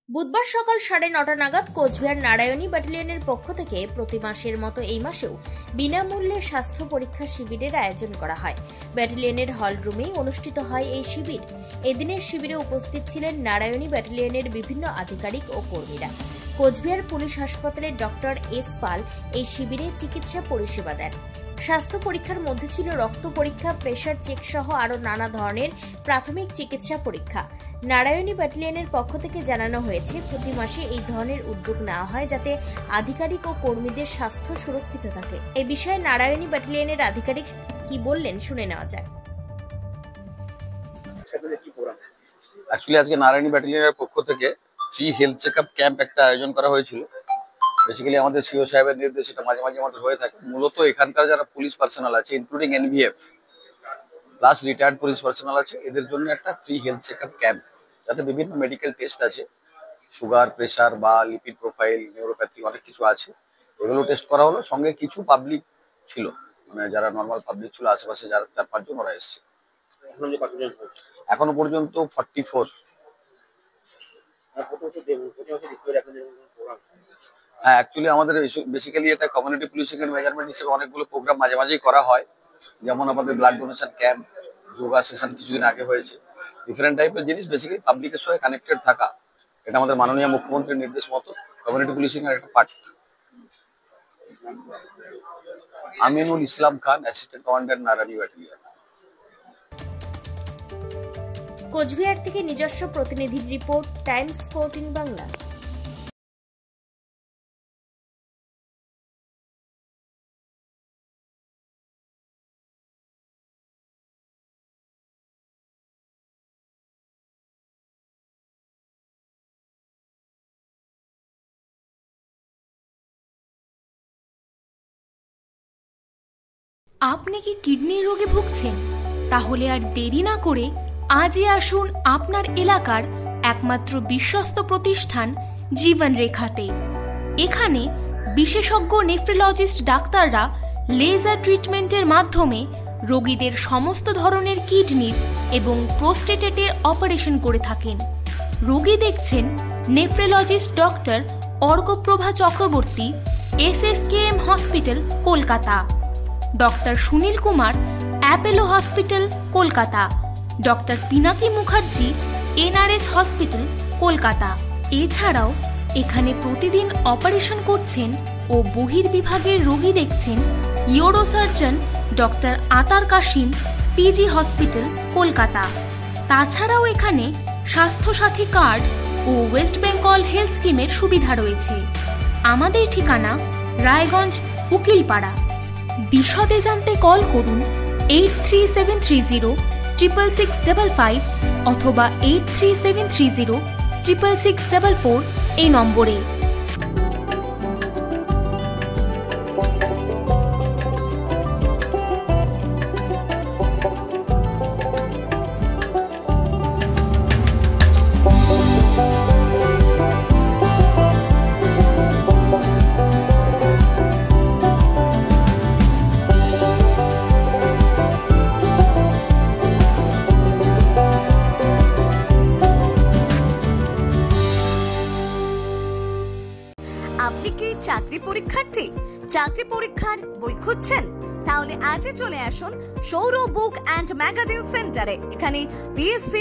বুধবার সকাল 9:30 নাগাদ কোচবিহার নারায়ণী ব্যাটালিয়নের পক্ষ থেকে প্রতি মাসের মতো এই মাসেও বিনামূল্যে স্বাস্থ্য পরীক্ষা শিবিরের আয়োজন করা হয়। ব্যাটালিয়নের হল রুমে অনুষ্ঠিত হয় এই শিবির। এদিনের শিবিরে উপস্থিত ছিলেন নারায়ণী ব্যাটালিয়নের বিভিন্ন আধিকারিক ও কর্মীরা। কোচবিহার পুলিশ হাসপাতালের ডক্টর এস পাল এই শিবিরে চিকিৎসা পরিষেবা দেন। স্বাস্থ্য পরীক্ষার মধ্যে ছিল রক্ত পরীক্ষা, প্রেসার চেক সহ আরও নানা ধরনের প্রাথমিক চিকিৎসা পরীক্ষা। নারায়ণী ব্যাটালিয়নের পক্ষ থেকে জানানো হয়েছে, প্রতি মাসে এই ধরনের উদ্যোগ নেওয়া হয় যাতে আধিকারিক ও কর্মীদের স্বাস্থ্য সুরক্ষিত থাকে। এই বিষয়ে নারায়ণী ব্যাটালিয়নের আধিকারিক কি বললেন শুনে নেওয়া যাক। অ্যাকচুয়ালি আজকে নারায়ণী ব্যাটালিয়নের পক্ষ থেকে ফ্রি হেলথ চেকআপ ক্যাম্প একটা আয়োজন করা হয়েছিল। বেসিক্যালি আমাদের সিও সাহেবের নির্দেশ এটা মাঝে মাঝে আমাদের হয়ে থাকে। মূলত এখানকার যারা পুলিশ পার্সোনাল আছে, including NVF plus retired police personnel আছে, এদের জন্য একটা ফ্রি হেলথ চেকআপ ক্যাম্প, যাতে বিভিন্ন মেডিকেল টেস্ট আছে, সুগার, প্রেশার বা লিপিড প্রোফাইল, নিউরোপ্যাথি, অনেক কিছু আছে, এগুলো টেস্ট করা হলো। সঙ্গে কিছু পাবলিক ছিল, মানে যারা নর্মাল পাবলিক ছিল, আশেপাশে যারা 4-5 জন ওরা এসছে। এখনো পর্যন্ত 44। হ্যাঁ, অ্যাকচুয়ালি আমাদের বেসিক্যালি এটা কমিউনিটি পুলিশিং এর মেজারমেন্ট হিসেবে অনেকগুলো প্রোগ্রাম মাঝে মাঝেই করা হয়। যেমন আমাদের blood donation camp, yoga session কিছুদিন আগে হয়েছে। ডিফারেন্ট টাইপের জিনিস, বেসিক্যালি পাবলিকের সঙ্গে কানেক্টেড থাকা, এটা আমাদের মাননীয় মুখ্যমন্ত্রীর নির্দেশ মতো কমিউনিটি পুলিশিং এর একটা part. Aminul Islam Khan, assistant commander, Narayani battalion. Coochbehar থেকে নিজস্ব প্রতিনিধির রিপোর্ট, টাইমস 14 বাংলা। আপনি কি কিডনির রোগে ভুগছেন? তাহলে আর দেরি না করে আজই আসুন আপনার এলাকার একমাত্র বিশ্বস্ত প্রতিষ্ঠান জীবন রেখাতে। এখানে বিশেষজ্ঞ নেফ্রোলজিস্ট ডাক্তাররা লেজার ট্রিটমেন্টের মাধ্যমে রোগীদের সমস্ত ধরনের কিডনির এবং প্রোস্টেটের অপারেশন করে থাকেন। রোগী দেখছেন nephrologist doctor Arkaprabha Chakraborty, SSKM hospital, Kolkata. Doctor Sunil Kumar, Apollo hospital, Kolkata. Doctor Pinaki Mukherjee, NRS hospital, Kolkata. এছাড়াও এখানে প্রতিদিন অপারেশন করছেন ও বহির্বিভাগের রোগী দেখছেন ইউরোসার্জন ডক্টর আতার কাশিম, PG হসপিটাল, কলকাতা। তাছাড়াও এখানে স্বাস্থ্যসাথী কার্ড ও ওয়েস্ট বেঙ্গল হেলথ স্কিমের সুবিধা রয়েছে। আমাদের ঠিকানা রায়গঞ্জ, উকিলপাড়া। বিশদে জানতে কল করুন 8373066655 অথবা 8373066644 এই নম্বরে। আপনি কি চাকরি পরীক্ষার্থী? চাকরি পরীক্ষার বই খুঁজছেন? তাহলে আজই চলে আসুন সৌর বুক অ্যান্ড ম্যাগাজিন সেন্টারে। এখানে BSc,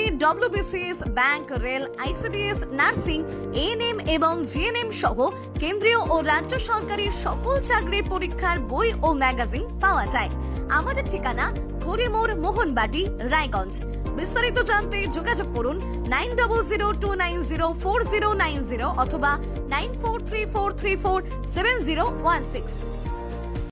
WBCS, bank, rail, ICDS, nursing, ANM এবং GNM সহ কেন্দ্রীয় ও রাজ্য সরকারি সকল চাকরির পরীক্ষার বই ও ম্যাগাজিন পাওয়া যায়। আমাদের ঠিকানা ঘড়িমোড়, মোহনবাটি, রায়গঞ্জ। বিস্তারিত জানতে যোগাযোগ করুন 9002904090 অথবা 9434347016।